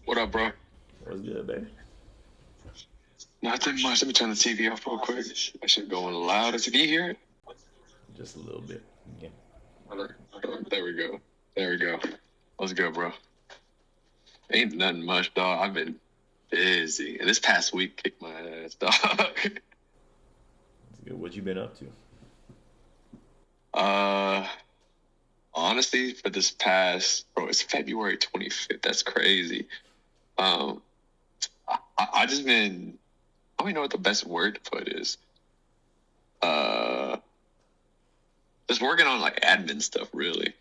What up, bro? What's good, baby? Nothing much. Let me turn the TV off real quick. I should go on loud. Can you hear it? Just a little bit. Yeah. There we go. There we go. What's good, bro? Ain't nothing much, dog. I've been busy. And this past week kicked my ass, dog. That's good. What you been up to? Honestly, for this past, bro, it's February 25th. That's crazy. I just been, I don't even know what the best word to put is. Just working on like admin stuff, really.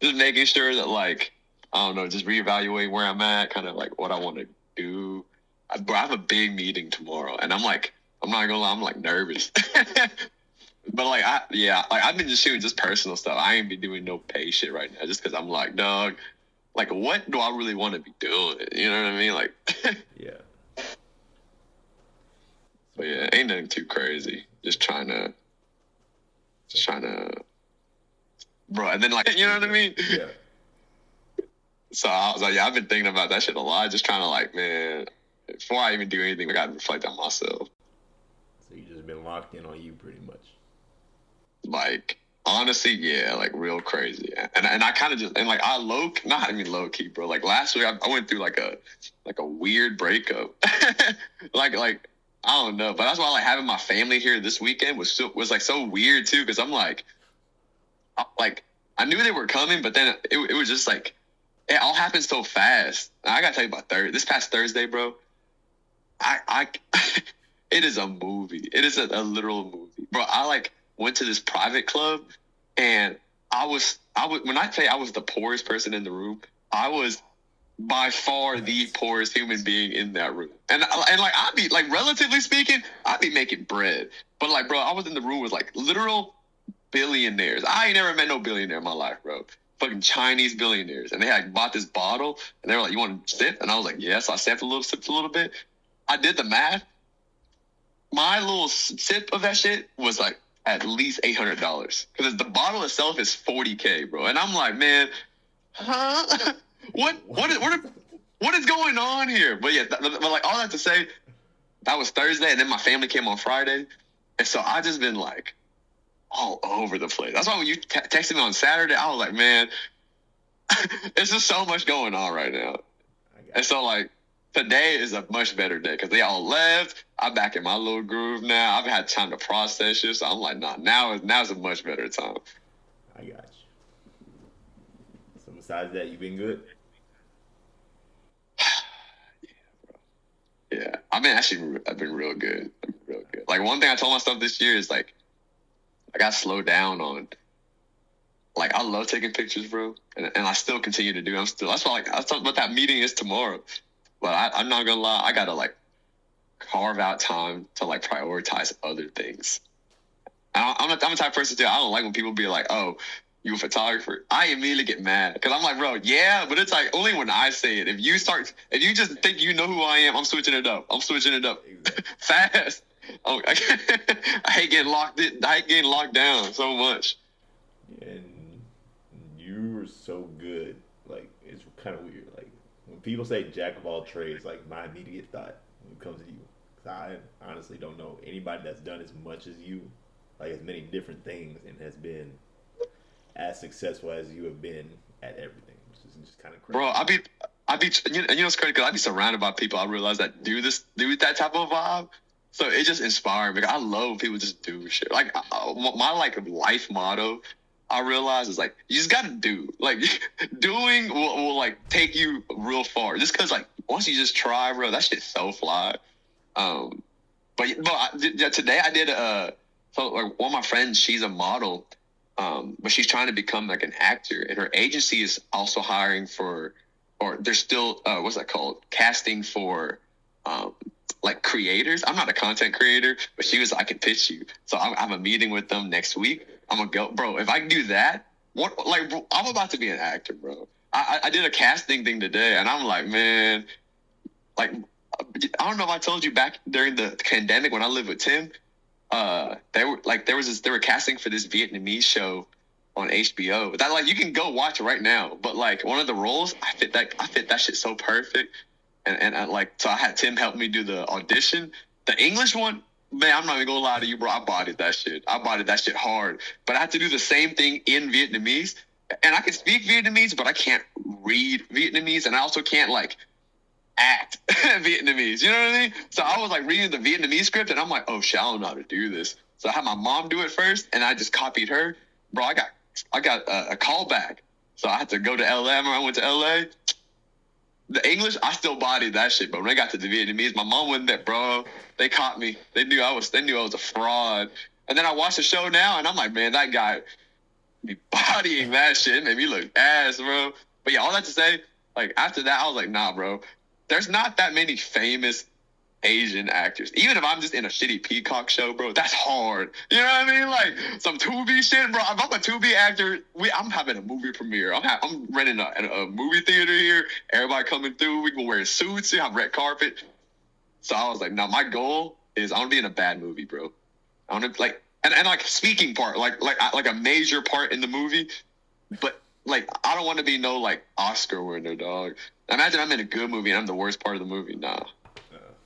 Just making sure that like, I don't know, just reevaluate where I'm at, kind of like what I want to do. Bro, I have a big meeting tomorrow, and I'm not gonna lie, I'm like nervous. But like, I've been just shooting just personal stuff. I ain't be doing no pay shit right now, just because I'm like, dog, like, what do I really want to be doing? You know what I mean? Like, Yeah. but yeah, ain't nothing too crazy. Just trying to, bro. And then like, you know what I mean? Yeah. So I was like, yeah, I've been thinking about that shit a lot. Just trying to like, man, before I even do anything, I got to reflect on myself. So you just been locked in on you pretty much. Like, honestly, yeah, like real crazy. And I kind of just, and like low key, bro. Like last week I went through like a weird breakup. like I don't know, but that's why like having my family here this weekend was like so weird too, because I'm like I knew they were coming, but then it was just like it all happened so fast. I gotta tell you about this past Thursday, bro. I it is a movie. It is a literal movie, bro. I like went to this private club, and I was when I say I was the poorest person in the room, I was by far the poorest human being in that room. And like I'd be like, relatively speaking, I'd be making bread. But like, bro, I was in the room with like literal billionaires. I ain't never met no billionaire in my life, bro. Fucking Chinese billionaires. And they had bought this bottle, and they were like, you want to sip? And I was like, yeah. So I sipped a little bit. I did the math. My little sip of that shit was like at least $800. Because the bottle itself is $40K, bro. And I'm like, man, huh? What is going on here? But yeah, but like all that to say, that was Thursday, and then my family came on Friday, and so I just been like all over the place. That's why when you texted me on Saturday, I was like, man, it's just so much going on right now. And so like today is a much better day because they all left. I'm back in my little groove now. I've had time to process shit, so I'm like, nah, now's a much better time. I got you. So besides that, you been good? Yeah, I've been real good. Like one thing I told myself this year is like, I got to slow down on. Like I love taking pictures, bro, and I still continue to do. That's why like I thought what that meeting is tomorrow. But I'm not gonna lie, I gotta like carve out time to like prioritize other things. I'm the type of person too. I don't like when people be like, "Oh, you a photographer?" I immediately get mad because I'm like, bro, yeah, but it's like only when I say it. If you just think you know who I am, I'm switching it up. Exactly. Fast. Oh, I hate getting locked down so much. And you're so good. Like it's kind of weird. Like when people say jack of all trades, like my immediate thought when it comes to you, because I honestly don't know anybody that's done as much as you, like as many different things, and has been as successful as you have been at everything, which is just kind of crazy. Bro, I be, you know, it's crazy because I be surrounded by people I realize that do that type of vibe. So it just inspired me. I love when people just do shit. Like my like life motto, I realize is like you just gotta do. Like doing will like take you real far. Just because like once you just try, bro, that shit's so fly. But today I did so like one of my friends, she's a model. But she's trying to become like an actor, and her agency is also hiring for, or they're still what's that called? Casting for like creators. I'm not a content creator, but she was I can pitch you. So I'm a meeting with them next week. I'm gonna go, bro. If I can do that, bro, I'm about to be an actor, bro. I did a casting thing today, and I'm like, man, like I don't know if I told you back during the pandemic when I lived with Tim. They were casting for this Vietnamese show, on HBO. That like you can go watch it right now. But like one of the roles, I fit that shit so perfect. And I, like so I had Tim help me do the audition. The English one, man, I'm not even gonna lie to you, bro. I bodied that shit. I bodied that shit hard. But I had to do the same thing in Vietnamese. And I can speak Vietnamese, but I can't read Vietnamese, and I also can't like act Vietnamese. You know what I mean? So I was like reading the Vietnamese script, and I'm like, oh shit, I don't know how to do this. So I had my mom do it first, and I just copied her. Bro, I got a call back, so I had to go to LA. When I went to LA, the English I still bodied that shit, but when I got to the Vietnamese, my mom wasn't there, bro. They caught me. They knew I was a fraud. And then I watched the show now, and I'm like, man, that guy be bodying that shit. It made me look ass, bro. But yeah, all that to say, like after that, I was like, nah, bro. There's not that many famous Asian actors. Even if I'm just in a shitty Peacock show, bro, that's hard. You know what I mean? Like some Tubi shit, bro. If I'm a Tubi actor, I'm having a movie premiere. I'm renting a movie theater here. Everybody coming through. We can wear suits. We have red carpet. So I was like, no, my goal is I want to be in a bad movie, bro. I want to like and like speaking part, like a major part in the movie, but like I don't want to be no like Oscar winner, dog. Imagine I'm in a good movie and I'm the worst part of the movie. Nah.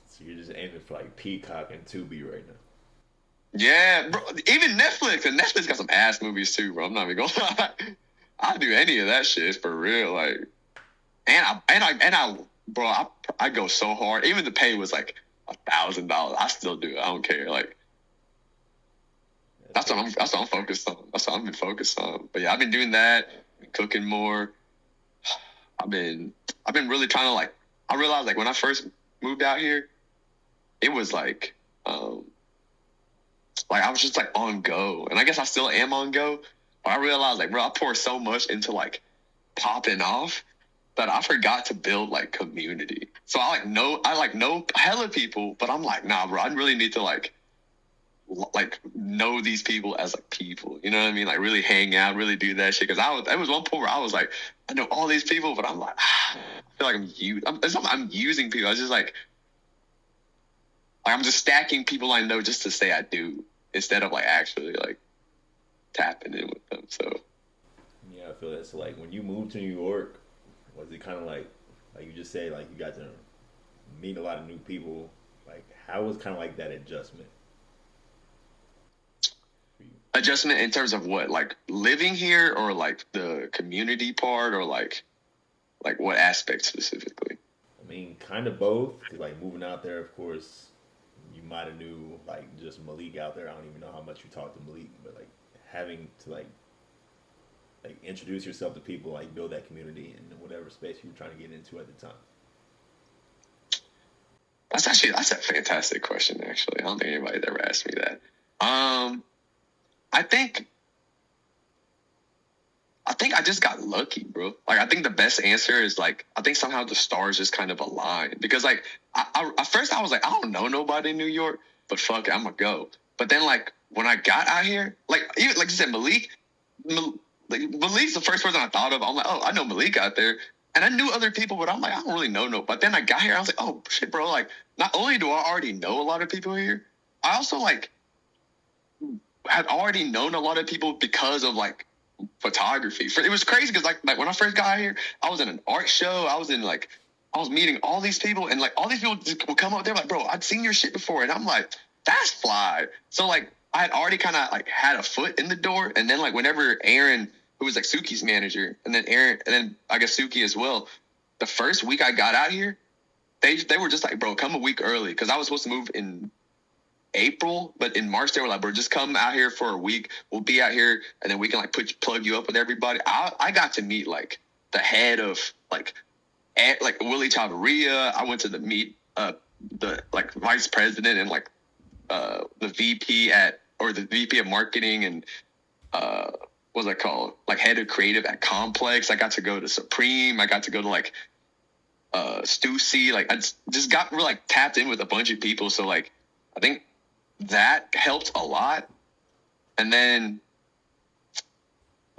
So you're just aiming for like Peacock and Tubi right now. Yeah, bro. Even Netflix, and Netflix got some ass movies too, bro. I'm not even gonna lie. I'll do any of that shit for real. Like, bro, I go so hard. Even the pay was like $1,000. I still do it. I don't care. Like, that's what I'm focused on. That's what I've been focused on. But yeah, I've been doing that, been cooking more. I've been really trying to like. I realized like when I first moved out here, it was like I was just like on go, and I guess I still am on go. But I realized like, bro, I pour so much into like popping off that I forgot to build like community. So I know hella people, but I'm like, nah, bro, I really need to like know these people as like people. You know what I mean? Like really hang out, really do that shit. Because there was one point where I was like, I know all these people, but I'm like, I feel like I'm using people. I was just like I'm just stacking people I know just to say I do instead of like actually like tapping in with them. So Yeah, I feel that's so, like when you moved to New York, was it kind of like you just said, like you got to meet a lot of new people. Like how was kind of like that adjustment for you? adjustment in terms of what, like living here or like the community part or like what aspect specifically? I mean, kind of both. 'Cause, like moving out there, of course, you might have knew like just Malik out there. I don't even know how much you talked to Malik, but like having to like introduce yourself to people, like build that community in whatever space you were trying to get into at the time. That's a fantastic question. Actually, I don't think anybody's ever asked me that. Um, I think I just got lucky, bro. Like, I think the best answer is like, I think somehow the stars just kind of aligned because like, at first I was like, I don't know nobody in New York, but fuck it, I'm gonna go. But then like, when I got out here, like, even like you said, like Malik's the first person I thought of. I'm like, oh, I know Malik out there. And I knew other people, but I'm like, I don't really know no. But then I got here, I was like, oh shit, bro. Like, not only do I already know a lot of people here, I also like had already known a lot of people because of like photography. It was crazy because like when I first got here, I was in an art show. I was meeting all these people, and like all these people just would come up there like, bro, I'd seen your shit before, and I'm like, that's fly. So like I had already kind of like had a foot in the door, and then like whenever Aaron, who was like Suki's manager, and then I guess Suki as well, the first week I got out here, they were just like, bro, come a week early because I was supposed to move in April, but in March they were like, bro, just come out here for a week. We'll be out here, and then we can like plug you up with everybody. I got to meet like the head of like Willie Chavarria. I went to the meet the like vice president and like the VP of marketing and what's that called? Like head of creative at Complex. I got to go to Supreme. I got to go to like Stussy. Like I just got really like tapped in with a bunch of people. So like I think that helped a lot. And then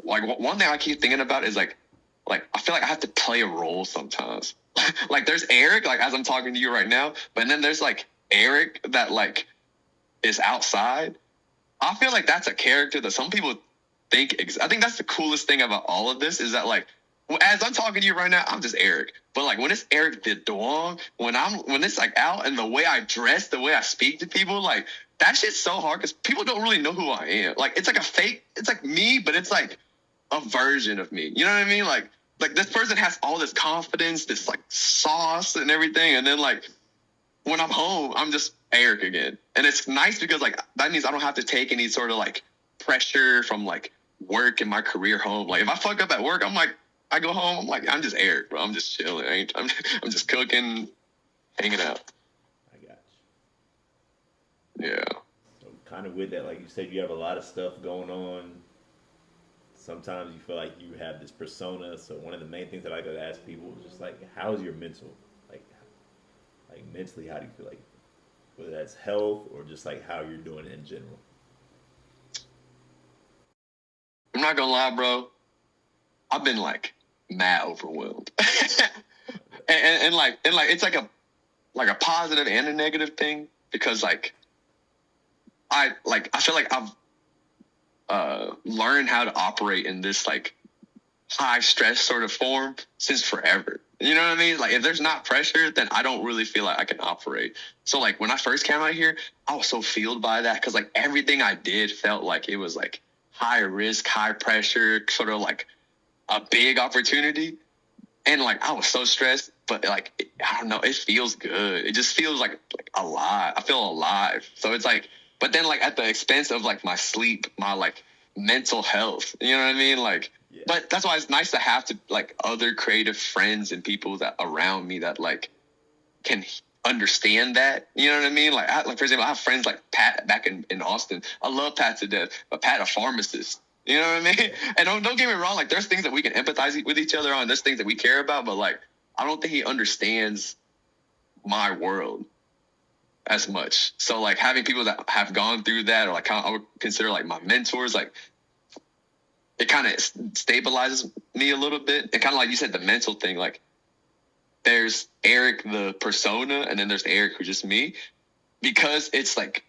like one thing I keep thinking about is like I feel like I have to play a role sometimes. Like there's Eric, like as I'm talking to you right now, but then there's like Eric that like is outside. I feel like that's a character that some people I think that's the coolest thing about all of this is that like as I'm talking to you right now, I'm just Eric. But like when it's Eric the Duong, when it's like out and the way I dress, the way I speak to people, like that shit's so hard because people don't really know who I am. Like it's like a fake, it's like me, but it's like a version of me. You know what I mean? Like this person has all this confidence, this like sauce and everything, and then like when I'm home, I'm just Eric again. And it's nice because like that means I don't have to take any sort of like pressure from like work and my career home. Like if I fuck up at work, I'm like I go home, I'm like I'm just Eric, bro. I'm just chilling. I'm just cooking, hanging out. I got Yeah. you. So kind of with that, like you said, you have a lot of stuff going on. Sometimes you feel like you have this persona. So one of the main things that I like to ask people is just like, how's your mental? Like mentally, how do you feel like? Whether that's health or just like how you're doing it in general. I'm not gonna lie, bro. I've been like mad overwhelmed. and it's like a positive and a negative thing because like I feel like I've learned how to operate in this like high stress sort of form since forever. You know what I mean? Like if there's not pressure, then I don't really feel like I can operate. So like when I first came out here, I was so fueled by that because like everything I did felt like it was like high risk, high pressure, sort of like a big opportunity. And like I was so stressed, but like I don't know, it feels good. It just feels like alive. I feel alive. So it's like, but then like at the expense of like my sleep, my like mental health. You know what I mean? Like, Yeah. but that's why it's nice to have to like other creative friends and people that around me that like can understand that. You know what I mean? Like for example, I have friends like Pat back in Austin. I love Pat to death, but Pat a pharmacist. You know what I mean? And don't get me wrong, like there's things that we can empathize with each other on. There's things that we care about, but like I don't think he understands my world as much. So like having people that have gone through that or like I would consider like my mentors, like it kind of stabilizes me a little bit. And kind of like you said, the mental thing, like there's Eric the persona and then there's Eric who's just me because it's like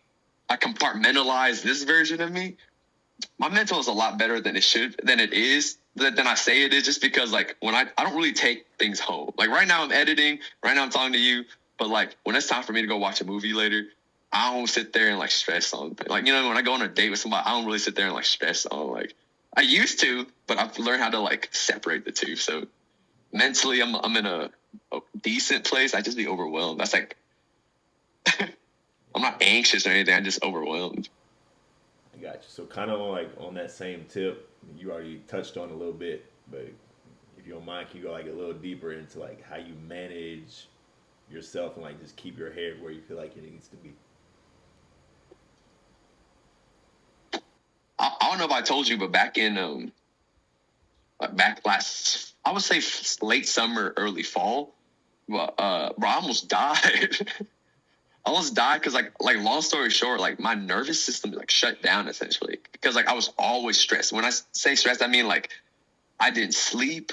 I compartmentalize this version of me. My mental is a lot better than it is than I say it is just because like when I don't really take things home. Like right now I'm editing, right now I'm talking to you, but like when it's time for me to go watch a movie later, I don't sit there and like stress on like, you know, when I go on a date with somebody, I don't really sit there and like stress on like I used to, but I've learned how to like separate the two. So mentally I'm in a decent place. I just be overwhelmed. That's like I'm not anxious or anything. I'm just overwhelmed. I got you. So kind of like on that same tip, you already touched on a little bit, but if you don't mind, can you go like a little deeper into like how you manage yourself and like just keep your head where you feel like it needs to be? I don't know if I told you, but back in back last, I would say late summer, early fall, bro, I almost died. I almost died because like long story short, like my nervous system like shut down essentially because like I was always stressed. When I say stressed, I mean like I didn't sleep.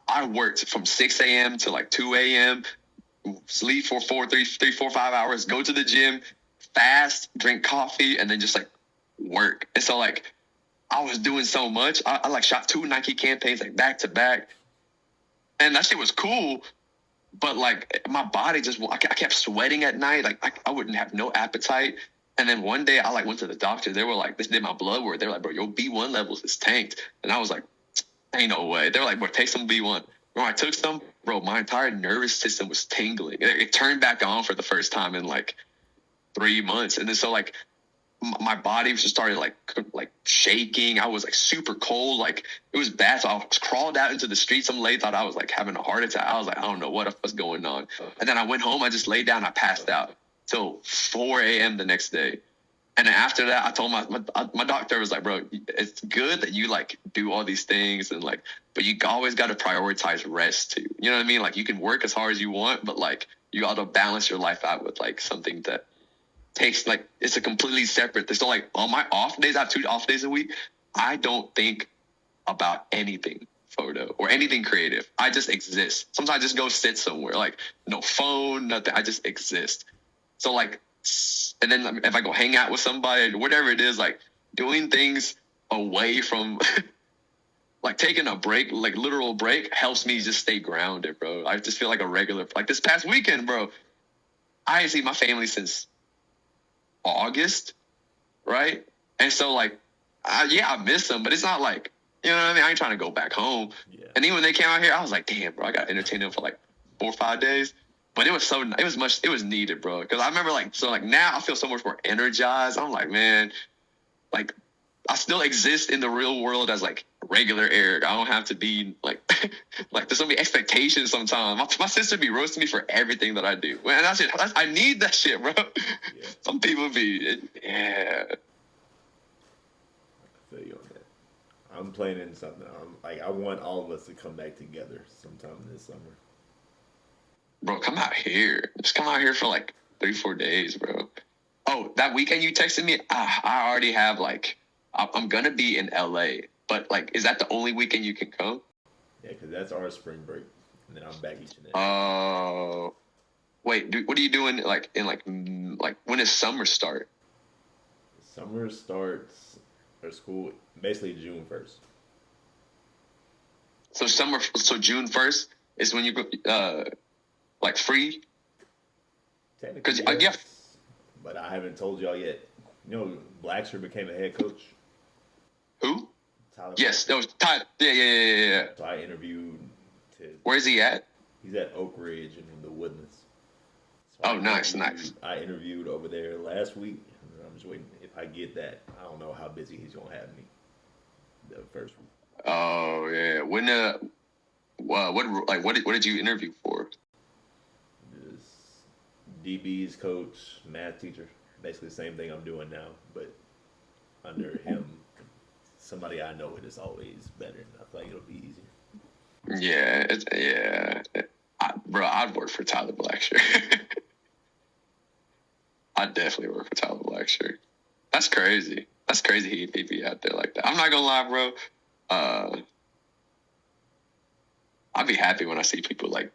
I worked from 6 a.m. to like 2 a.m. Sleep for 5 hours, go to the gym, fast, drink coffee, and then just like work. And so like I was doing so much. I like shot 2 Nike campaigns like back to back, and that shit was cool. But like my body just, I kept sweating at night. Like I wouldn't have no appetite. And then one day I like went to the doctor. They were like, this did my blood work. They were like, bro, your B1 levels is tanked. And I was like, ain't no way. They were like, bro, take some B1. Bro, I took some. Bro, my entire nervous system was tingling. It turned back on for the first time in like 3 months. And then so like my body just started like shaking. I was like super cold. Like it was bad. So I was crawled out into the street. Some lady thought I was like having a heart attack. I was like, I don't know what was going on. And then I went home. I just laid down. I passed out till 4 a.m. the next day. And then after that, I told my doctor was like, bro, it's good that you like do all these things and like, but you always got to prioritize rest too. You know what I mean? Like you can work as hard as you want, but like you got to balance your life out with like something that takes like it's a completely separate. So like on my off days, I have 2 off days a week. I don't think about anything photo or anything creative. I just exist. Sometimes I just go sit somewhere, like no phone, nothing. I just exist. So like, and then if I go hang out with somebody, whatever it is, like doing things away from like taking a break, like literal break, helps me just stay grounded, bro. I just feel like a regular. Like this past weekend, bro, I ain't seen my family since August, right? And so like, yeah, I miss them, but it's not like, you know what I mean? I ain't trying to go back home. Yeah. And even when they came out here, I was like, damn, bro, I got to entertain them for like 4 or 5 days. But it was needed, bro. Because I remember like now I feel so much more energized. I'm like, man, like I still exist in the real world as like regular Eric. I don't have to be like like there's so many expectations sometimes. My sister be roasting me for everything that I do. Man, I need that shit, bro. Yeah. Some people be, yeah. I feel you on that. I'm planning something. Like I want all of us to come back together sometime this summer. Bro, come out here. Just come out here for like 3, 4 days, bro. Oh, that weekend you texted me, I already have like, I'm gonna be in LA, but like, is that the only weekend you can come? Yeah, because that's our spring break, and then I'm back each and every. Oh, wait, what are you doing like in like when does summer start? Summer starts or school basically June 1st. So June 1st is when you go, like free? Technically, Because yes, yeah, but I haven't told y'all yet. You know, Blacksher became a head coach. who? Tyler Yes, Blacksher. that was Todd. Yeah. So I interviewed. Where's he at? He's at Oak Ridge in the Woodlands. So Oh, nice. I interviewed over there last week. And I'm just waiting. If I get that, I don't know how busy he's gonna have me. The first week. Oh yeah. When what did you interview for? This DB's coach, math teacher, basically the same thing I'm doing now, but under him, somebody I know it is always better, and I feel like it'll be easier. Yeah. Bro, I'd work for Tyler Blacksher. I'd definitely work for Tyler Blacksher. That's crazy. That's crazy he'd be out there like that. I'm not gonna lie, bro. I'd be happy when I see people like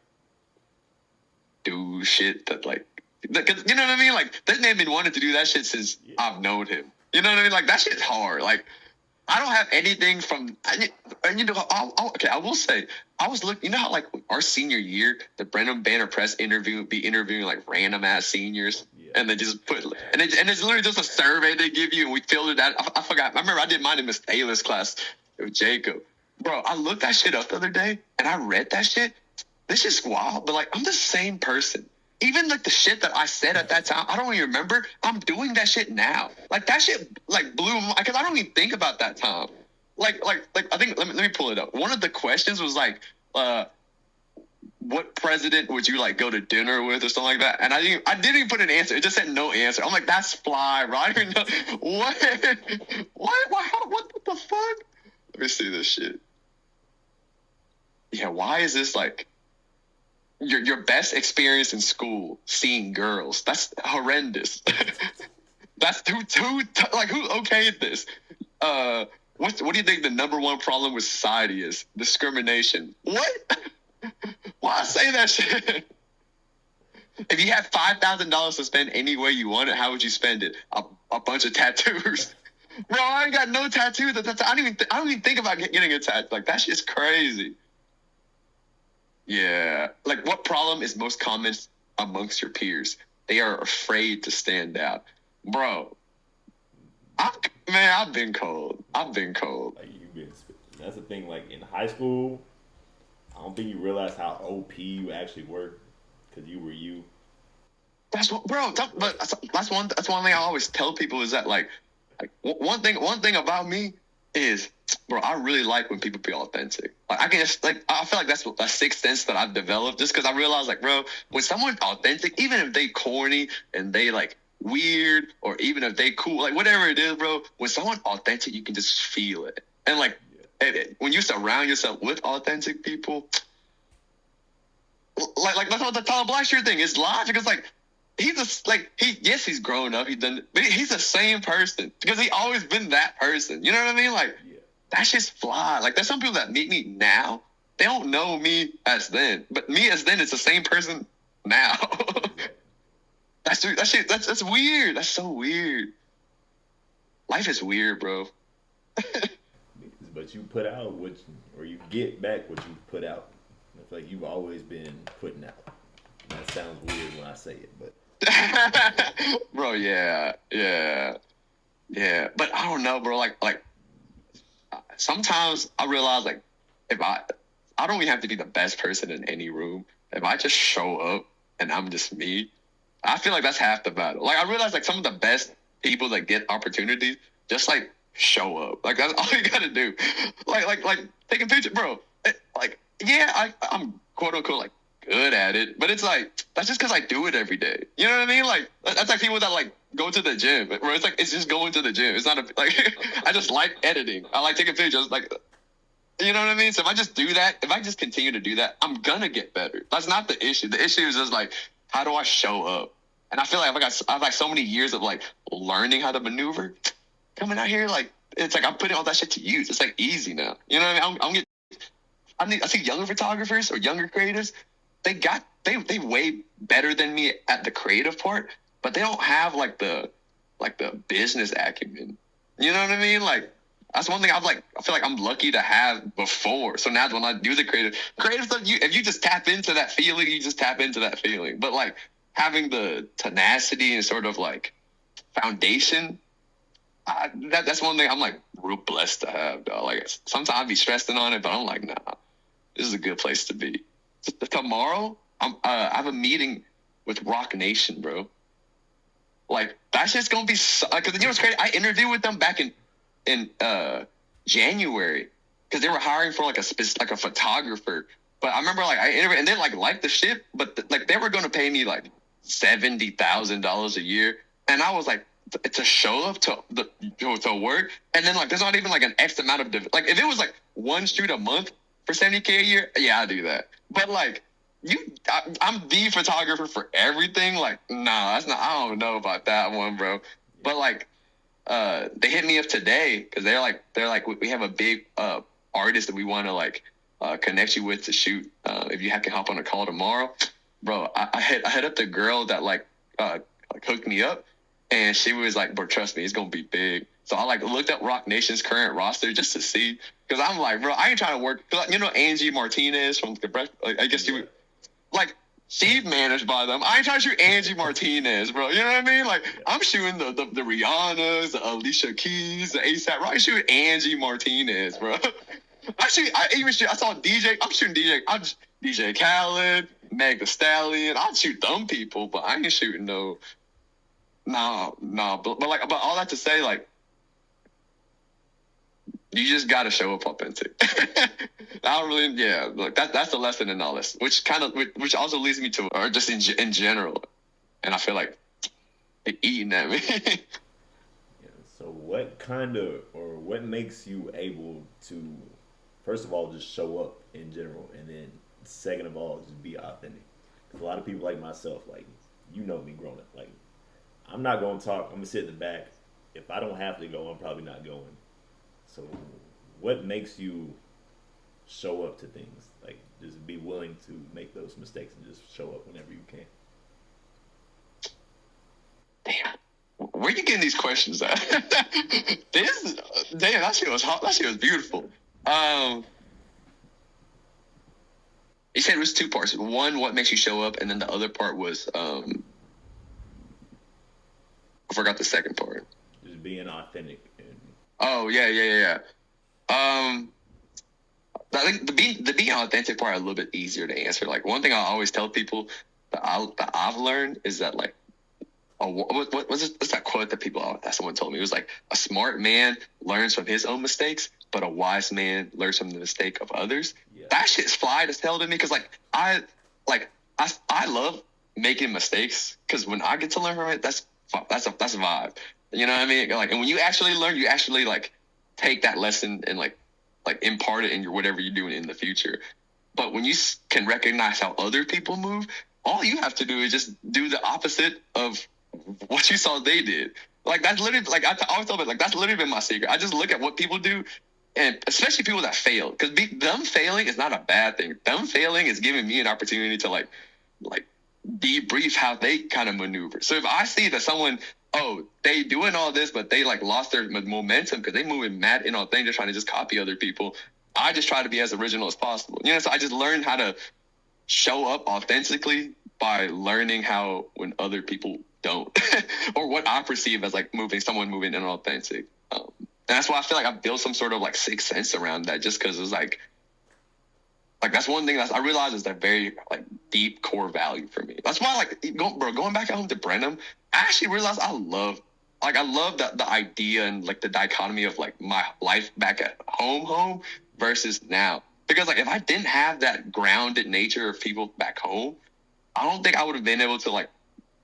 do shit that like, cause you know what I mean? Like this man been wanting to do that shit since I've known him. You know what I mean? Like that shit's hard. Like I don't have anything from, and you know, okay, I will say, I was looking, you know how like our senior year, the Brenham Banner Press be interviewing like random ass seniors, and they just and it's literally just a survey they give you, and we filled it out. I forgot. I remember I did mine in Miss Taylor's class with Jacob. Bro, I looked that shit up the other day, and I read that shit. This is wild, but like I'm the same person. Even like the shit that I said at that time, I don't even remember. I'm doing that shit now. Like that shit like blew my, because I don't even think about that time. Like I think let me pull it up. One of the questions was like, what president would you like go to dinner with or something like that? And I didn't even put an answer. It just said no answer. I'm like, that's fly, bro. I don't even know what the fuck? Let me see this shit. Yeah, why is this like your best experience in school seeing girls? That's horrendous. That's who okayed this? What do you think the number one problem with society is? Discrimination. What? Why say that shit? If you had $5,000 to spend any way you want it, how would you spend it? A bunch of tattoos. Bro, I ain't got no tattoos. I don't even think about getting a tattoo. Like that shit's crazy. Yeah. Like what problem is most common amongst your peers? They are afraid to stand out. Bro, I've been cold. Like you've been. That's the thing. Like in high school, I don't think you realize how OP you actually were because you were you. That's what, bro. That's one thing I always tell people is that like one thing about me is, bro, I really like when people be authentic. Like I feel like that's a sixth sense that I've developed just because I realize like, bro, when someone's authentic, even if they corny and they like weird or even if they cool, like whatever it is, bro, when someone authentic, you can just feel it. And like when you surround yourself with authentic people, like that's what the Tyler Blackshear thing is. Logic. It's like he's grown up, but he's the same person because he always been that person. You know what I mean? Like that's just fly. Like there's some people that meet me now, they don't know me as then, but me as then is the same person now. That's weird. That's so weird. Life is weird, bro. But you put out or you get back what you put out. I feel like you've always been putting out. That sounds weird when I say it, but Bro, yeah, yeah, yeah. But I don't know, bro. Like sometimes I realize like if I don't even have to be the best person in any room. If I just show up and I'm just me, I feel like that's half the battle. Like I realize like some of the best people that get opportunities just like show up. Like that's all you gotta do. Like take a picture, bro. Like yeah, I'm quote unquote like good at it, but it's like that's just because I do it every day. You know what I mean? Like that's like people that like go to the gym, where it's like it's just going to the gym. It's not a like I just like editing. I like taking pictures. Like you know what I mean? So if I just do that, if I just continue to do that, I'm gonna get better. That's not the issue. The issue is just like, how do I show up? And I feel like I've like so many years of like learning how to maneuver. Coming out here, like it's like I'm putting all that shit to use. It's like easy now. You know what I mean? I see younger photographers or younger creators. They way better than me at the creative part, but they don't have like the business acumen. You know what I mean? Like that's one thing I feel like I'm lucky to have before. So now when I do the creative stuff, if you just tap into that feeling, you just tap into that feeling. But like having the tenacity and sort of like foundation, that's one thing I'm like real blessed to have, dog. Like sometimes I'd be stressing on it, but I'm like, nah, this is a good place to be. Tomorrow, I have a meeting with Rock Nation, bro. Like that's just gonna be because you know what's crazy? I interviewed with them back in January because they were hiring for like a photographer. But I remember like I interviewed and they like the shit, but like they were gonna pay me like $70,000 a year, and I was like to show up to work, and then like there's not even like an X amount of like if it was like one shoot a month for 70K a year, yeah, I'll do that. But like I'm the photographer for everything. Like, nah, that's not. I don't know about that one, bro. But like, they hit me up today because they're like we have a big artist that we want to like connect you with to shoot. If you can hop on a call tomorrow, bro. I hit up the girl that like hooked me up, and she was like, bro, trust me, it's gonna be big. So I like looked up Rock Nation's current roster just to see, because I'm like, bro, I ain't trying to work. You know Angie Martinez from the I guess yeah, you like she's managed by them. I ain't trying to shoot Angie Martinez, bro. You know what I mean? Like yeah, I'm shooting the Rihannas, the Alicia Keys, the ASAP. Right? I shoot Angie Martinez, bro. I saw DJ. I'm shooting DJ. I'm DJ Khaled, Meg Thee Stallion. I'll shoot them people, but I ain't shooting no. No. But all that to say, like you just got to show up authentic. I don't really, yeah. Look, that's the lesson in all this, which also leads me to, or just in general, and I feel like it eating at me. yeah. So what makes you able to, first of all, just show up in general, and then second of all, just be authentic? Because a lot of people like myself, like you know me growing up, like I'm not going to talk. I'm gonna sit in the back. If I don't have to go, I'm probably not going. So, what makes you show up to things? Like, just be willing to make those mistakes and just show up whenever you can. Damn, where you getting these questions at? this, damn, that shit was hot. That shit was beautiful. Um, you said it was two parts. One, what makes you show up, and then the other part was I forgot the second part. Just being authentic. And Oh yeah. Um, I think the being authentic part is a little bit easier to answer. Like one thing I always tell people that I've learned is that like what's that quote that that someone told me? It was like a smart man learns from his own mistakes, but a wise man learns from the mistake of others. yeah, That shit's fly as hell to me because like I love making mistakes because when I get to learn from it, that's a vibe. You know what I mean? Like, and when you actually learn, you actually like take that lesson and like impart it in your whatever you're doing in the future. But when you can recognize how other people move, all you have to do is just do the opposite of what you saw they did. Like that's literally like I always tell them like that's literally been my secret. I just look at what people do, and especially people that fail, because them failing is not a bad thing. Them failing is giving me an opportunity to like debrief how they kind of maneuver. So if I see that someone oh, they doing all this, but they like lost their momentum because they moving mad inauthentic, trying to just copy other people. I just try to be as original as possible. You know, so I just learned how to show up authentically by learning how when other people don't, or what I perceive as like someone moving inauthentic. And that's why I feel like I built some sort of like sixth sense around that, just because it's like that's one thing that I realize is that very like deep core value for me. That's why like going back at home to Brenham, I actually realized I love the idea and like the dichotomy of like my life back at home versus now. Because like if I didn't have that grounded nature of people back home, I don't think I would have been able to like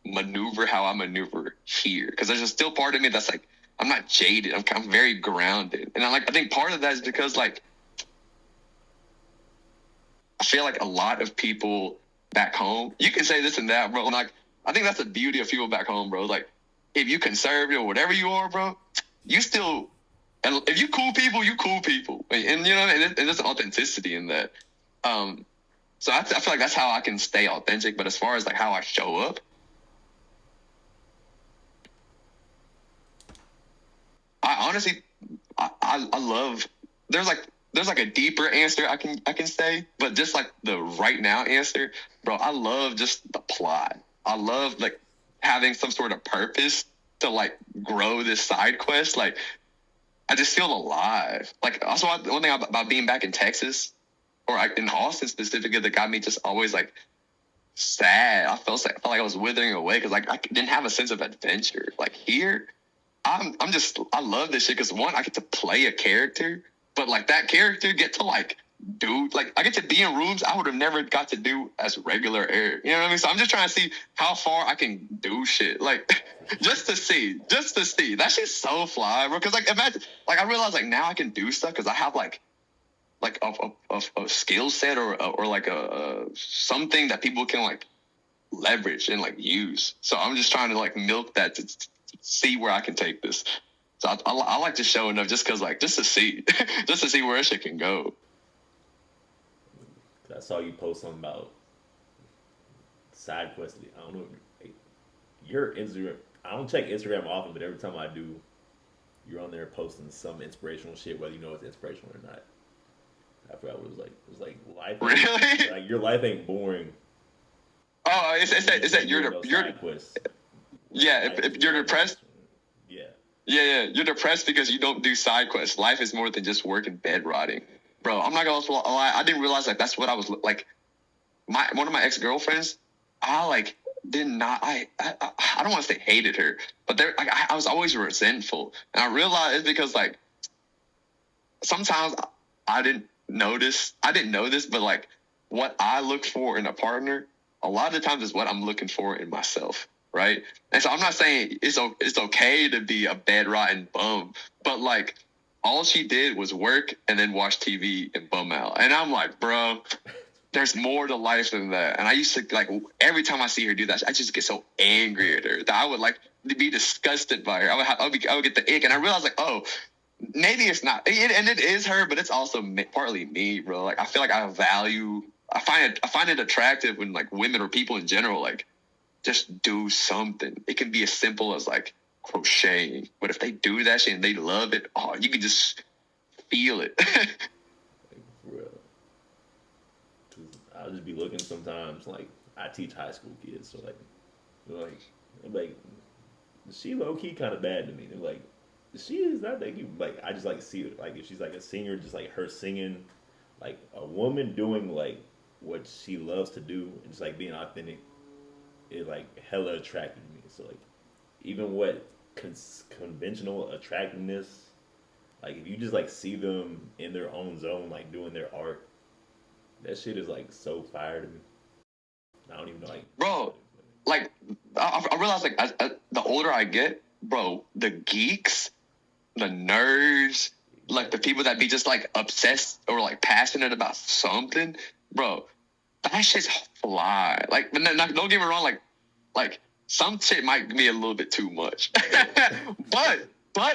maneuver how I maneuver here. Because there's a still part of me that's like I'm not jaded. I'm very grounded, and I think part of that is because like I feel like a lot of people back home, you can say this and that, bro. Like, I think that's the beauty of people back home, bro. Like, if you conservative or whatever you are, bro, you still, and if you cool people, you cool people. And you know, and there's an authenticity in that. So I feel like that's how I can stay authentic. But as far as like how I show up, I honestly, I love, there's like a deeper answer I can say, but just like the right now answer, bro, I love just the plot. I love like having some sort of purpose to like grow this side quest. Like I just feel alive. Like also one thing about being back in Texas or in Austin specifically that got me just always like sad. I felt like I was withering away because like I didn't have a sense of adventure. Like here, I love this shit because one, I get to play a character, but like that character get to like do like I get to be in rooms I would have never got to do as regular air. You know what I mean? So I'm just trying to see how far I can do shit. Like just to see. That shit's so fly, bro. Because like imagine like I realize like now I can do stuff because I have like a skill set or like a something that people can like leverage and like use. So I'm just trying to like milk that to see where I can take this. So I like to show enough just because like just to see where shit can go. I saw you post something about side questing. I don't know. Your Instagram. I don't check Instagram often, but every time I do, you're on there posting some inspirational shit, whether you know it's inspirational or not. I forgot what it was like. It was like life. Really? Like your life ain't boring. Oh, it's that you're yeah. If you're depressed, yeah. yeah, you're depressed because you don't do side quests. Life is more than just work and bed rotting, bro. I'm not gonna lie. I didn't realize like that's what I was like. One of my ex girlfriends, I like did not. I don't want to say hated her, but there like I was always resentful, and I realized it's because like sometimes I didn't notice. I didn't know this, but like what I look for in a partner, a lot of the times is what I'm looking for in myself, right? And so I'm not saying it's okay to be a bed rotten bum, but like all she did was work and then watch TV and bum out, and I'm like, bro. There's more to life than that. And I used to like every time I see her do that, I just get so angry at her that I would like be disgusted by her. I would get the ick, and I realized like, oh, maybe it's not, and it is her, but it's also partly me, bro. Like I feel like I find it attractive when like women or people in general like just do something. It can be as simple as like crocheting, but if they do that shit and they love it, oh, you can just feel it. I'll just be looking sometimes. Like I teach high school kids, so I'm like, she low key kind of bad to me. They're like, she is not that cute. Like I just like see it. Like if she's like a singer, just like her singing, like a woman doing like what she loves to do and just like being authentic, is like hella attractive to me. So like even what conventional attractiveness, like if you just like see them in their own zone, like doing their art. That shit is like so fire to me. I don't even know like. Bro, like I realize like the older I get, bro, the geeks, the nerds, like the people that be just like obsessed or like passionate about something, bro, that shit's fly. Like, don't get me wrong, like some shit might be a little bit too much, but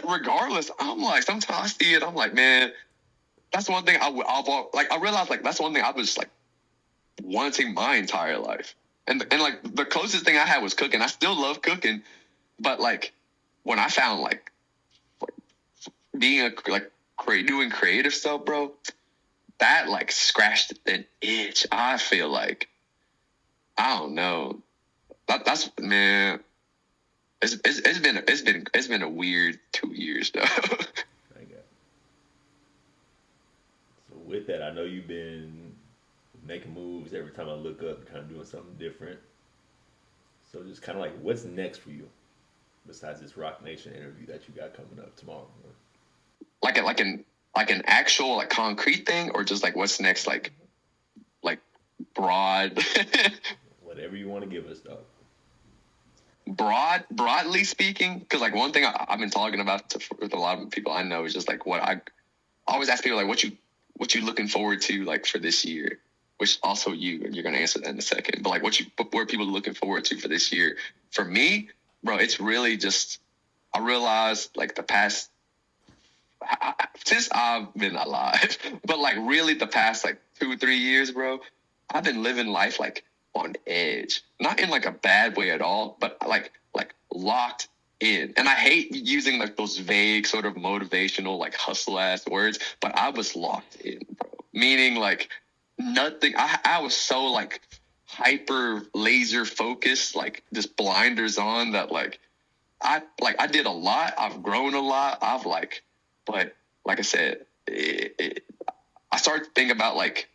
regardless, I'm like sometimes I see it, I'm like, man. That's one thing I realized like that's one thing I was like wanting my entire life, and like the closest thing I had was cooking. I still love cooking, but like when I found like being doing creative stuff, bro, that like scratched an itch. I feel like I don't know. That's man. It's been a weird 2 years though. I got it. So with that, I know you've been making moves every time I look up, kind of doing something different. So just kind of like, what's next for you besides this Rock Nation interview that you got coming up tomorrow? like an actual like concrete thing, or just like what's next, like broad. Whatever you want to give us, though. Broadly speaking, because like one thing I've been talking about with a lot of people I know is just like what I always ask people, like what you looking forward to like for this year, which also you're gonna answer that in a second, but like what are people looking forward to for this year? For me, bro, it's really just I realized like the past since I've been alive, but like really the past like 2 3 years, bro, I've been living life like on edge, not in like a bad way at all, but like locked in. And I hate using like those vague sort of motivational like hustle ass words, but I was locked in, bro. Meaning like nothing. I was so like hyper laser focused, like just blinders on that I did a lot. I've grown a lot. But like I said, I started to think about like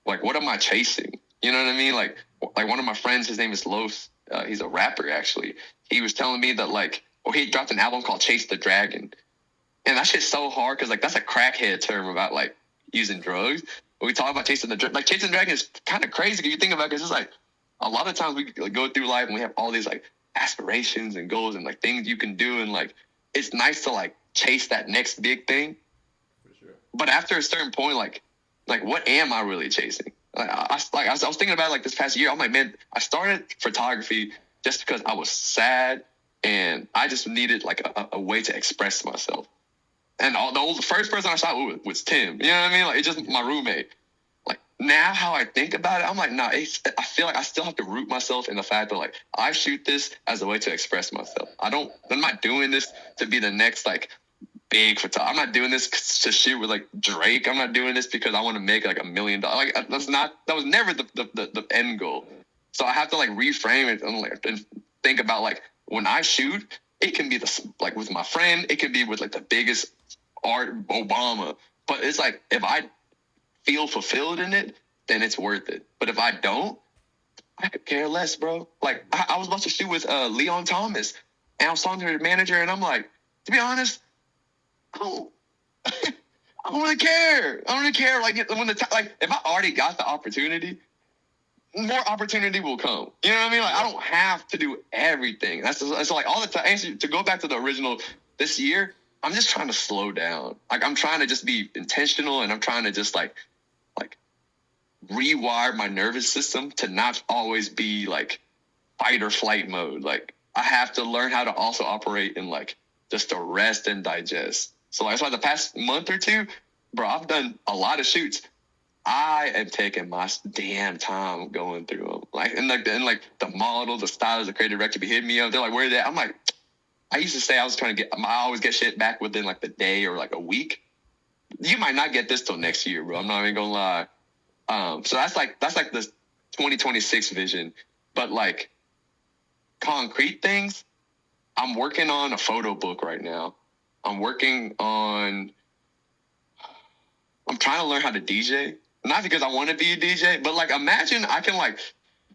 what am I chasing? You know what I mean? Like one of my friends, his name is Los. He's a rapper actually. He was telling me that he dropped an album called Chase the Dragon, and that shit's so hard because like that's a crackhead term about like using drugs. But we talk about chasing the dragon. Like chasing the dragon is kind of crazy because you think about it, because it's like a lot of times we like, go through life and we have all these like aspirations and goals and like things you can do, and like it's nice to like chase that next big thing. For sure. But after a certain point, like what am I really chasing? I was thinking about it, like this past year. I'm like, man, I started photography just because I was sad and I just needed like a way to express myself. And the first person I shot with was Tim. You know what I mean? Like it's just my roommate. Like now, how I think about it, I'm like, nah. I feel like I still have to root myself in the fact that like I shoot this as a way to express myself. I'm not doing this to be the next like big photographer. I'm not doing this to shoot with like Drake. I'm not doing this because I want to make like $1 million. Like that was never the end goal. So I have to like reframe it and think about like when I shoot, it can be like with my friend, it can be with like the biggest art Obama. But it's like if I feel fulfilled in it, then it's worth it. But if I don't, I could care less, bro. Like I was about to shoot with Leon Thomas, and I was talking to the manager, and I'm like, to be honest, I don't, I don't really care. I don't really care. Like when like if I already got the opportunity, more opportunity will come. You know what I mean? Like I don't have to do everything. That's like all the time. To go back to the original this year, I'm just trying to slow down. Like I'm trying to just be intentional, and I'm trying to just like rewire my nervous system to not always be like fight or flight mode. Like I have to learn how to also operate in like just to rest and digest. So that's why the past month or two, bro, I've done a lot of shoots. I am taking my damn time going through them. Like and the model, the stylist, the creative director be hitting me up. They're like, "Where are they?" I'm like, I used to say I was trying to I always get shit back within like the day or like a week. You might not get this till next year, bro. I'm not even gonna lie. So that's like the 2026 vision. But like concrete things, I'm working on a photo book right now. I'm trying to learn how to DJ. Not because I want to be a DJ, but like imagine I can like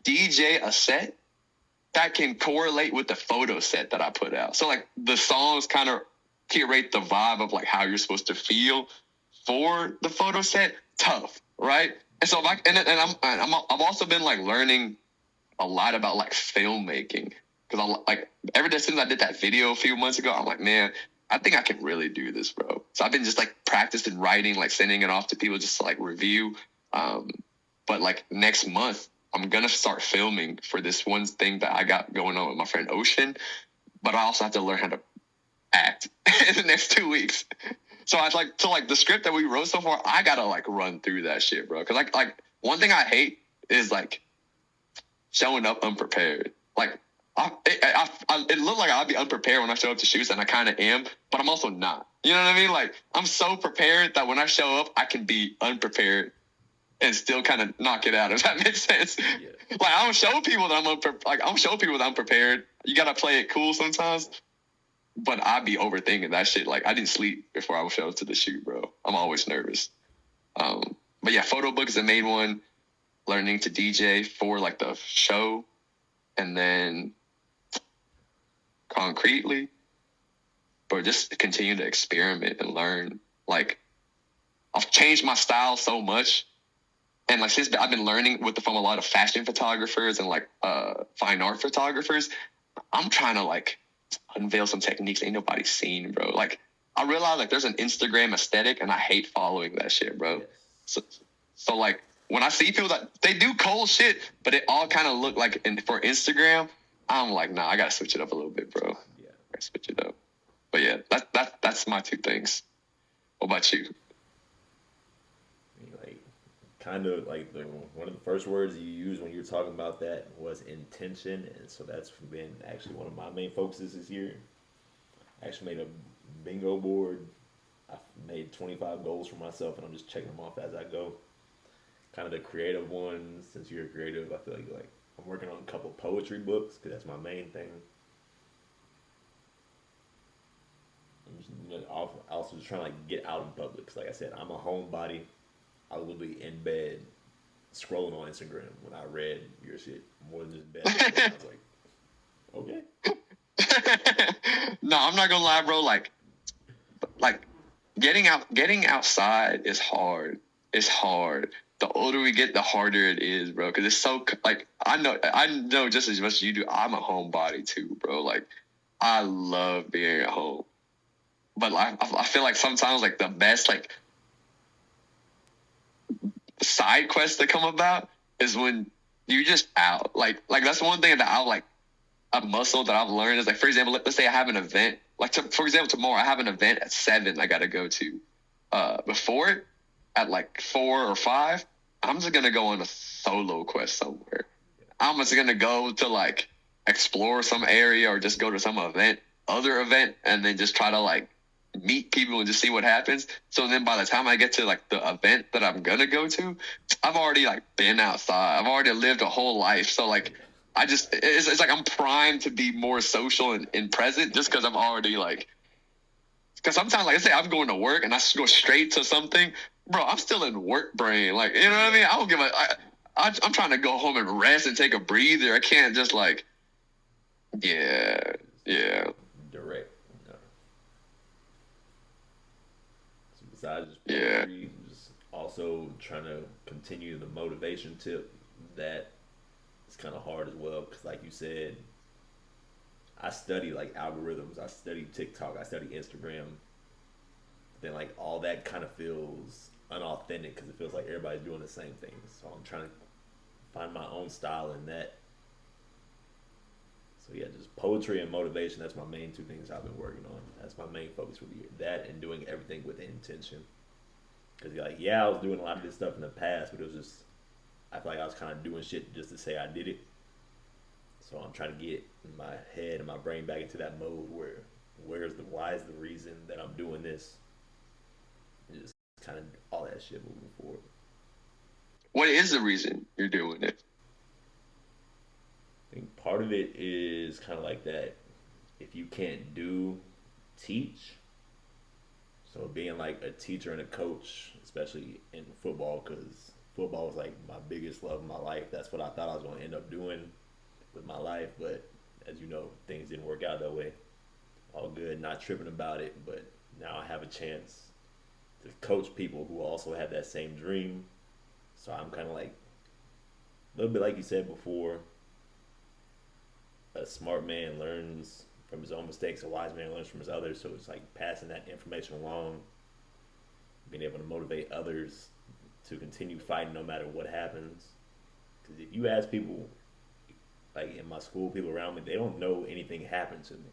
DJ a set that can correlate with the photo set that I put out. So like the songs kind of curate the vibe of like how you're supposed to feel for the photo set. Tough, right? And so I've also been like learning a lot about like filmmaking, because I like ever since I did that video a few months ago, I'm like, man, I think I can really do this, bro. So I've been just like practicing writing, like sending it off to people just to like review. But like next month, I'm gonna start filming for this one thing that I got going on with my friend Ocean. But I also have to learn how to act in the next 2 weeks. So the script that we wrote so far, I gotta like run through that shit, bro. Cause like one thing I hate is like showing up unprepared. Like it looked like I'd be unprepared when I show up to shoots, and I kind of am, but I'm also not. You know what I mean? Like I'm so prepared that when I show up, I can be unprepared and still kind of knock it out. If that makes sense. Yeah. Like I don't show people that like I don't show people that I'm prepared. You gotta play it cool sometimes. But I be overthinking that shit. Like I didn't sleep before I would show up to the shoot, bro. I'm always nervous. But yeah, photo book is the main one. Learning to DJ for like the show, and then concretely, but just continue to experiment and learn. Like I've changed my style so much, and like since I've been learning from a lot of fashion photographers and like fine art photographers, I'm trying to like unveil some techniques ain't nobody seen, bro. Like I realize like there's an Instagram aesthetic, and I hate following that shit, bro. Yes. So, so like when I see people that they do cold shit, but it all kind of look like for Instagram, I'm like, nah, I gotta switch it up a little bit, bro. Yeah. I gotta switch it up. But yeah, that's my two things. What about you? Like kind of like one of the first words you used when you were talking about that was intention, and so that's been actually one of my main focuses this year. I actually made a bingo board. I made 25 goals for myself, and I'm just checking them off as I go. Kind of the creative ones. Since you're creative, I feel like I'm working on a couple poetry books because that's my main thing. I'm just also just trying to like get out in public. 'Cause like I said, I'm a homebody. I will be in bed scrolling on Instagram when I read your shit more than just bed. I was like, okay. No, I'm not gonna lie, bro. Like getting outside is hard. It's hard. The older we get, the harder it is, bro. Because it's so like I know just as much as you do. I'm a homebody too, bro. Like I love being at home, but I feel like sometimes like the best like side quests that come about is when you're just out. Like that's one thing that I like a muscle that I've learned is like, for example, let's say I have an event. Like, for example, tomorrow I have an event at 7 I got to go to. Before it, at like 4 or 5, I'm just going to go on a solo quest somewhere. I'm just going to go to like explore some area or just go to some other event, and then just try to like meet people and just see what happens. So then by the time I get to like the event that I'm going to go to, I've already like been outside. I've already lived a whole life. So like, it's like I'm primed to be more social and present just because I'm already like, because sometimes, like I say, I'm going to work and I go straight to something, bro, I'm still in work brain. Like, you know what I mean? I don't give I'm trying to go home and rest and take a breather. I can't just like, yeah, yeah, Direct. No. So besides just yeah. poetry, just also trying to continue the motivation tip that it's kind of hard as well because, like you said, I study like algorithms. I study TikTok. I study Instagram. Then like all that kind of feels unauthentic because it feels like everybody's doing the same things. So I'm trying to find my own style in that. So yeah, just poetry and motivation. That's my main two things I've been working on. That's my main focus for the year. That and doing everything with intention. Because like yeah, I was doing a lot of this stuff in the past, but it was just I feel like I was kind of doing shit just to say I did it. So I'm trying to get my head and my brain back into that mode where why is the reason that I'm doing this? And just kind of all that shit moving forward. What is the reason you're doing it? I think part of it is kind of like that. If you can't do, teach. So being like a teacher and a coach, especially in football, because football was like my biggest love of my life. That's what I thought I was going to end up doing with my life, but as you know, things didn't work out that way. All good, not tripping about it, but now I have a chance to coach people who also have that same dream. So I'm kind of like a little bit like you said before. A smart man learns from his own mistakes. A wise man learns from his others. So it's like passing that information along, being able to motivate others to continue fighting no matter what happens. Because if you ask people, like in my school, people around me, they don't know anything happened to me.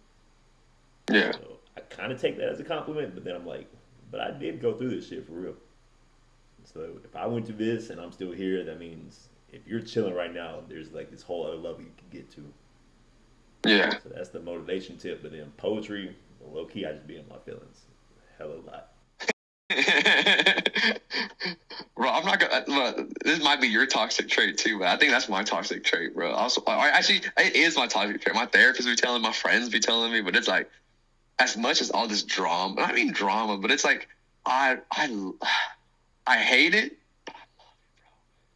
Yeah. So I kind of take that as a compliment, but then I'm like, but I did go through this shit for real. So if I went to this and I'm still here, that means if you're chilling right now, there's like this whole other level you can get to. Yeah. So that's the motivation tip. But then poetry, low key, I just be in my feelings, hell a lot. Bro, I'm not gonna. This might be your toxic trait too, but I think that's my toxic trait, bro. Also, actually, it is my toxic trait. My therapist be telling, my friends be telling me, but it's like as much as all this drama. I mean drama, but it's like I I I hate it.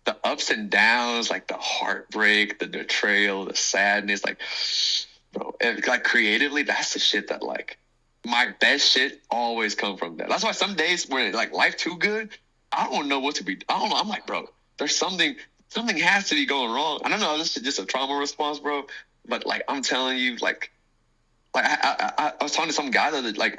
The ups and downs, like the heartbreak, the betrayal, the sadness, like, bro, and like creatively, that's the shit that like my best shit always come from that. That's why some days when like life too good, I don't know what to be. I don't know. I'm like, bro, there's something has to be going wrong. I don't know. This is just a trauma response, bro. But like I'm telling you, like I was talking to some guy that like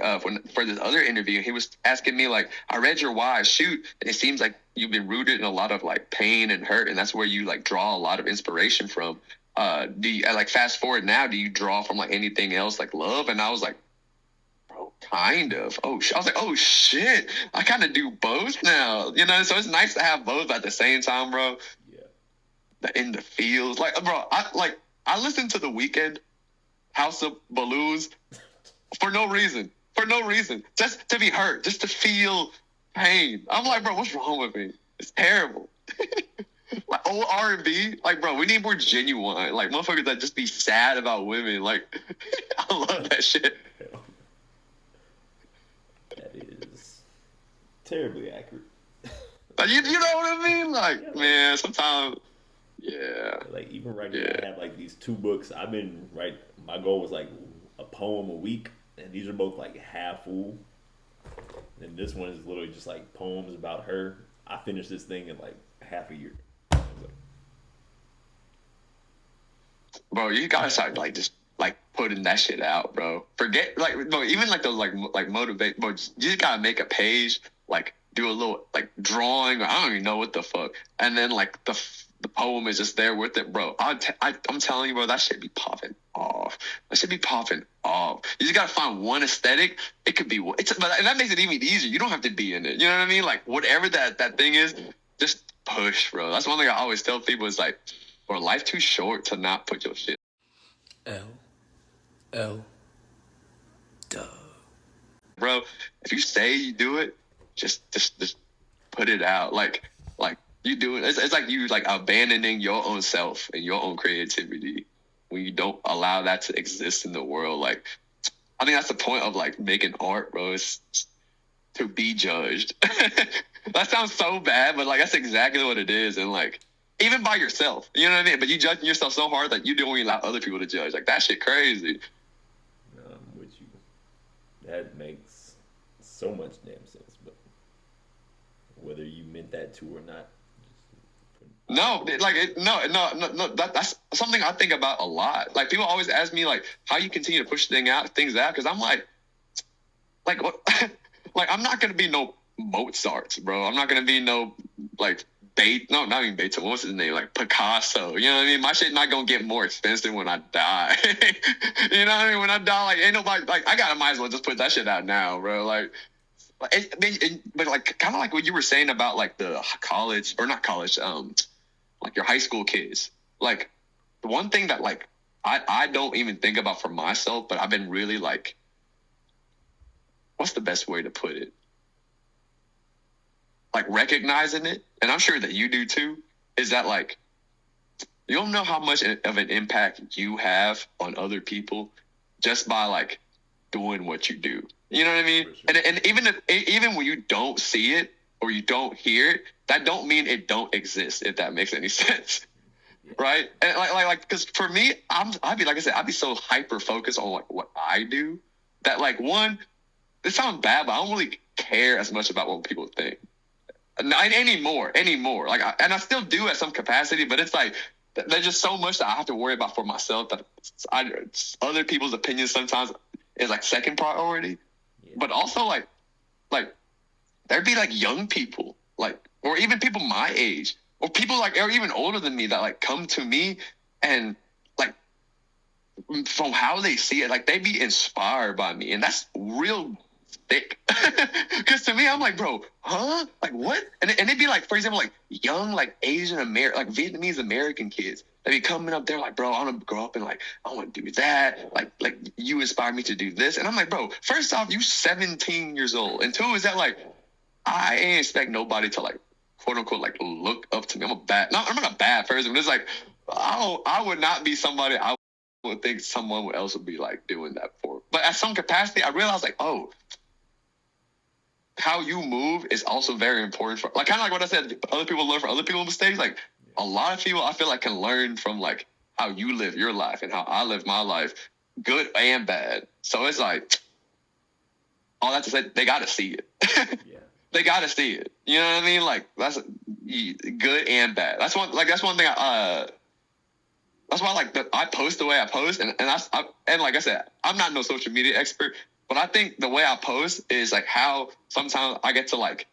for this other interview, he was asking me like, I read your why shoot, and it seems like you've been rooted in a lot of like pain and hurt, and that's where you like draw a lot of inspiration from. Do you like fast forward now? Do you draw from like anything else like love? And I was like, bro, kind of. I was like, oh shit, I kind of do both now, you know. So it's nice to have both at the same time, bro. Yeah. In the fields, like bro, I listened to The Weeknd House of Balloons for no reason. For no reason. Just to be hurt. Just to feel pain. I'm like, bro, what's wrong with me? It's terrible. Like old R&B, like, bro, we need more genuine. Like, motherfuckers that just be sad about women. Like, I love that shit. That is terribly accurate. Like, you know what I mean? Like, Yeah, man, sometimes, yeah. like even right now, Yeah. I have like these two books. I've been right. My goal was like a poem a week, and these are both like half full. And this one is literally just like poems about her. I finished this thing in like half a year. I was Bro, you gotta start like just like putting that shit out, bro. Forget like bro, even like those like motivate, bro. You just gotta make a page, like do a little like drawing, or I don't even know what the fuck, and then like the poem is just there with it, bro. I'm telling you, bro, that shit be popping off. That should be popping off. You just gotta find one aesthetic. It could be and that makes it even easier. You don't have to be in it. You know what I mean? Like whatever that thing is, just push, bro. That's one thing I always tell people is like, bro, life too short to not put your shit. L L Duh. Bro, if you say you do it, just put it out. Like you do it. It's like you like abandoning your own self and your own creativity when you don't allow that to exist in the world. Like I think that's the point of like making art, bro. Is to be judged. That sounds so bad, but like that's exactly what it is. And like even by yourself, you know what I mean? But you judging yourself so hard that you don't even allow other people to judge. Like that shit crazy. no, I'm with you. That makes so much damn sense. But whether you meant that to or not, No, like no. That's something I think about a lot. Like people always ask me like how you continue to push things out because I'm like what, like I'm not gonna be no Mozart, bro. I'm not gonna be no like no, not even Beethoven. What's his name? Like Picasso. You know what I mean? My shit not gonna get more expensive when I die. You know what I mean? When I die, like ain't nobody like might as well just put that shit out now, bro. But like kind of like what you were saying about like the college or not college, like your high school kids. Like the one thing that like I don't even think about for myself, but I've been really like, what's the best way to put it? Like recognizing it, and I'm sure that you do too, is that like you don't know how much of an impact you have on other people just by like doing what you do. You know what I mean? for sure. And even when you don't see it or you don't hear it, that don't mean it don't exist. If that makes any sense, Yeah. right? And like because for me, I'd be like I said, I'd be so hyper focused on like what I do that like one, it sounds bad, but I don't really care as much about what people think. Not anymore. Like, and I still do at some capacity, but it's like there's just so much that I have to worry about for myself that other people's opinions sometimes is like second priority. Yeah. But also like there'd be like young people, like or even people my age, or people like or even older than me that like come to me and like from how they see it, like they be inspired by me, and that's real thick. Because to me, I'm like, bro, huh? Like what? And it'd be like, for example, like young, like Asian American, like Vietnamese American kids. They be coming up there like, bro, I want to grow up and like, I want to do that. Like you inspire me to do this. And I'm like, bro, first off, you 17 years old. And two, is that like, I ain't expect nobody to like, quote unquote, like look up to me. I'm not a bad person, but it's like, I would not be somebody I would think someone else would be like doing that for. But at some capacity, I realized like, oh, how you move is also very important for, like, kind of like what I said, other people learn from other people's mistakes. Like a lot of people I feel like can learn from like how you live your life and how I live my life, good and bad. So it's like, all that to say, they got to see it. Yeah. They got to see it. You know what I mean? Like that's good and bad. That's one thing. That's why like I post the way I post, and like I said, I'm not no social media expert, but I think the way I post is like how sometimes I get to like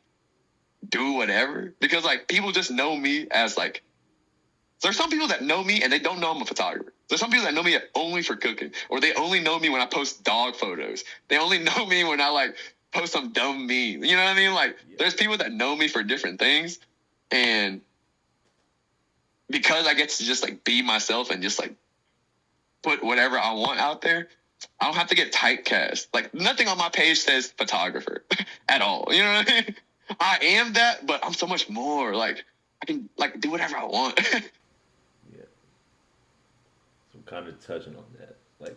do whatever, because like people just know me as like, there's some people that know me and they don't know I'm a photographer. There's some people that know me only for cooking, or they only know me when I post dog photos. They only know me when I like post some dumb meme. You know what I mean? Like there's people that know me for different things, and because I get to just like be myself and just like put whatever I want out there, I don't have to get typecast. Like nothing on my page says photographer at all. You know what I mean? I am that, but I'm so much more. Like I can like do whatever I want. Yeah. So kind of touching on that, like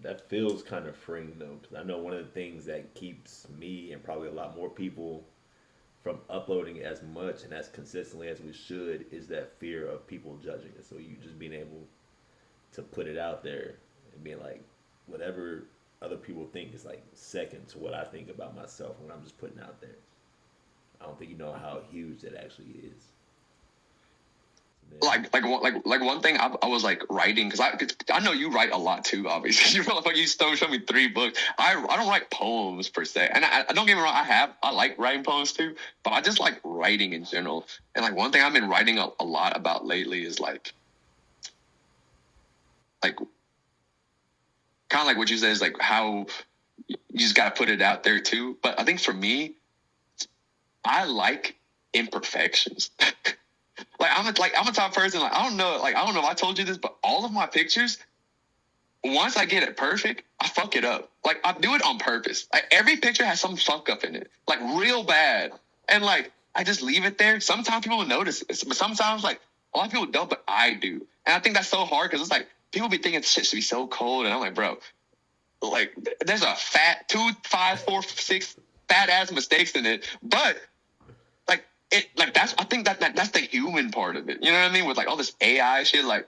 that feels kind of freeing though, because I know one of the things that keeps me and probably a lot more people from uploading as much and as consistently as we should is that fear of people judging us. So you just being able to put it out there and being like, whatever other people think is like second to what I think about myself when I'm just putting out there. I don't think you know how huge that actually is. Like one thing I was like writing, because I know you write a lot too. Obviously, you like you showed me 3 books. I don't write poems per se, and I don't get me wrong. I like writing poems too, but I just like writing in general. And like one thing I've been writing a lot about lately is like kind of like what you said is like how you just got to put it out there too. But I think for me, I like imperfections. I'm a type of person, like I don't know if I told you this, but all of my pictures, once I get it perfect, I fuck it up. Like I do it on purpose. Like every picture has some fuck up in it, like real bad, and like I just leave it there. Sometimes people will notice it, but sometimes like a lot of people don't, but I do, and I think that's so hard because it's like people be thinking shit should be so cold, and I'm like, bro, like there's a fat 2, 5, 4, 6 fat ass mistakes in it, but I think that's the human part of it. You know what I mean? With like all this AI shit, like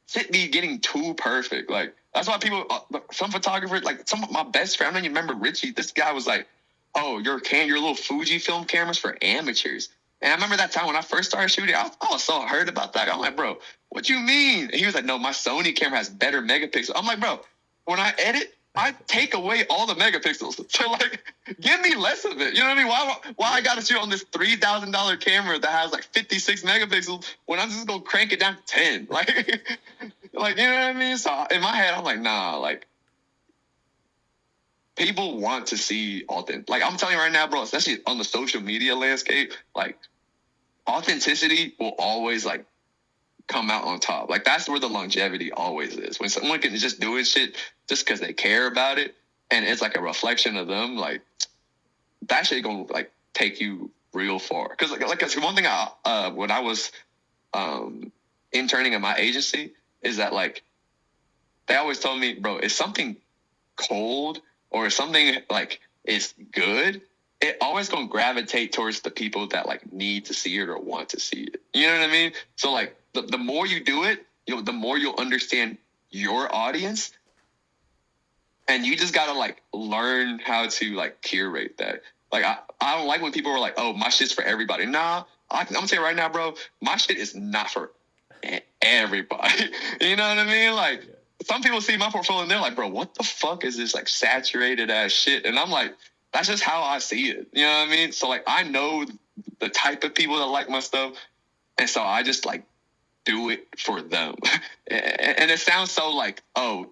shit be getting too perfect. Like that's why people, some photographers, like some of my best friend, I don't even remember Richie. This guy was like, "Oh, your little Fujifilm cameras for amateurs." And I remember that time when I first started shooting, I was so hurt about that. I'm like, bro, what you mean? And he was like, no, my Sony camera has better megapixels. I'm like, bro, when I edit, I take away all the megapixels. So like, give me less of it. You know what I mean? Why I got to shoot on this $3,000 camera that has like 56 megapixels when I'm just gonna crank it down to 10? Like, like you know what I mean? So in my head, I'm like, nah, like people want to see authentic. Like I'm telling you right now, bro, especially on the social media landscape, like authenticity will always like come out on top. Like that's where the longevity always is. When someone can just doing shit just because they care about it and it's like a reflection of them, like that shit gonna like take you real far. Because cause one thing when I was interning at my agency is that like they always told me, bro, if something cold or if something like is good, it always gonna gravitate towards the people that like need to see it or want to see it. You know what I mean? So like the more you do it, the more you'll understand your audience, and you just gotta like learn how to like curate that. Like I don't like when people are like, oh, my shit's for everybody. Nah, I'm gonna tell you right now, bro, my shit is not for everybody. You know what I mean? Like some people see my portfolio and they're like, bro, what the fuck is this like saturated ass shit? And I'm like, that's just how I see it. You know what I mean? So like I know the type of people that like my stuff, and so I just like do it for them. And it sounds so like, oh,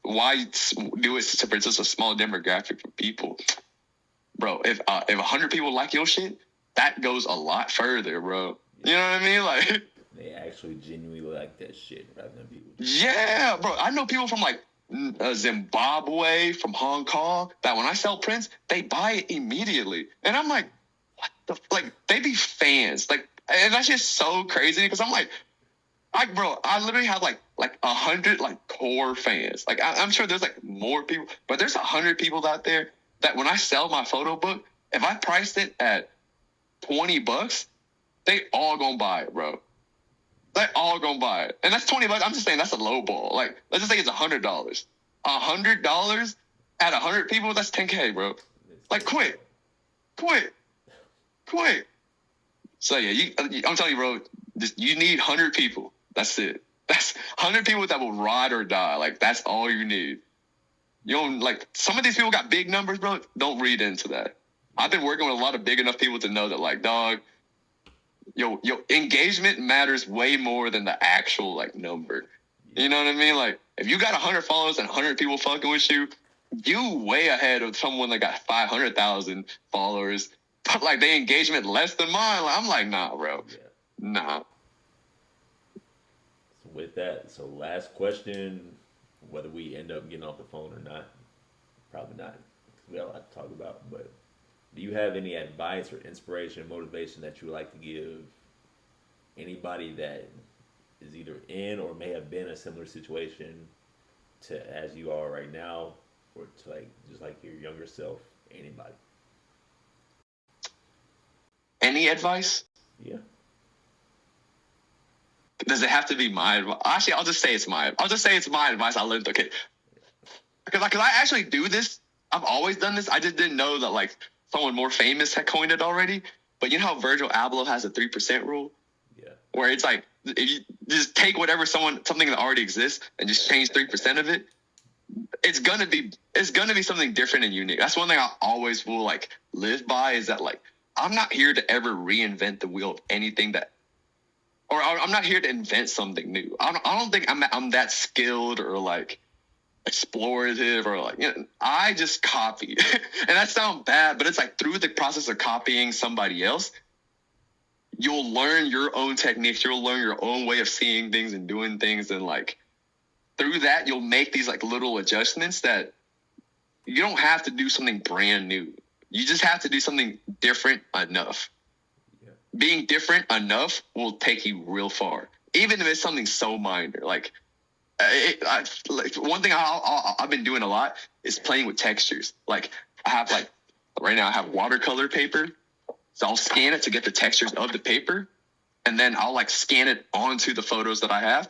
why do it for just a small demographic of people, bro? If 100 people like your shit, that goes a lot further, bro. You know what I mean? Like, they actually genuinely like that shit rather than people. Yeah, bro. I know people from like Zimbabwe, from Hong Kong, that when I sell prints, they buy it immediately, and I'm like, what the like? They be fans, like, and that's just so crazy because I'm like, bro, I literally have like 100 like core fans. Like, I'm sure there's like more people, but there's 100 people out there that when I sell my photo book, if I priced it at $20, they all gonna buy it, bro. They all gonna buy it, and that's $20. I'm just saying that's a low ball. Like, let's just say it's $100. $100 at 100 people, that's $10K, bro. Like, quit. So yeah, I'm telling you, bro. You need 100 people. That's it. That's 100 people that will ride or die. Like, that's all you need. You don't like some of these people got big numbers, bro. Don't read into that. I've been working with a lot of big enough people to know that, like, dog, your engagement matters way more than the actual like number. You know what I mean? Like, if you got 100 followers and 100 people fucking with you, you way ahead of someone that got 500,000 followers, but like they engagement less than mine. Like, I'm like, nah, bro, nah. So with that, last question: whether we end up getting off the phone or not, probably not. We got a lot to talk about, but. Do you have any advice or inspiration, motivation that you would like to give anybody that is either in or may have been a similar situation to as you are right now, or to like just like your younger self? Anybody? Any advice? Yeah. Does it have to be my advice? Actually, I'll just say it's my advice. I lived okay. Because I actually do this. I've always done this. I just didn't know that like someone more famous had coined it already. But you know how Virgil Abloh has a 3% rule? Yeah. Where it's like, if you just take whatever something that already exists and just change 3% of it, it's gonna be something different and unique. That's one thing I always will like live by, is that like, I'm not here to ever reinvent the wheel of anything or I'm not here to invent something new. I don't think I'm that skilled or like explorative or like, I just copy. And that sounds bad, but it's like through the process of copying somebody else, you'll learn your own techniques, you'll learn your own way of seeing things and doing things, and like through that you'll make these like little adjustments that you don't have to do something brand new. You just have to do something different enough. Yeah. Being different enough will take you real far, even if it's something so minor. Like, one thing I've been doing a lot is playing with textures. Like, I have like right now I have watercolor paper, so I'll scan it to get the textures of the paper, and then I'll like scan it onto the photos that I have.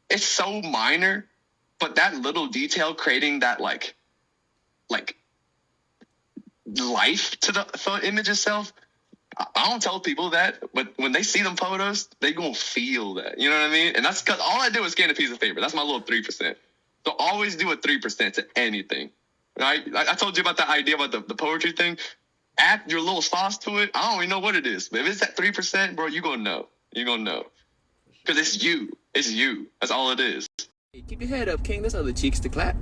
It's so minor, but that little detail creating that like life to the image itself. I don't tell people that, but when they see them photos, they gonna feel that. You know what I mean? And that's because all I do is scan a piece of paper. That's my little 3%. So always do a 3% to anything. Right? I told you about that idea about the poetry thing. Add your little sauce to it. I don't even know what it is, but if it's at 3%, bro, you gonna know. You gonna know, because it's you. It's you. That's all it is. Hey, keep your head up, King. There's other cheeks to clap.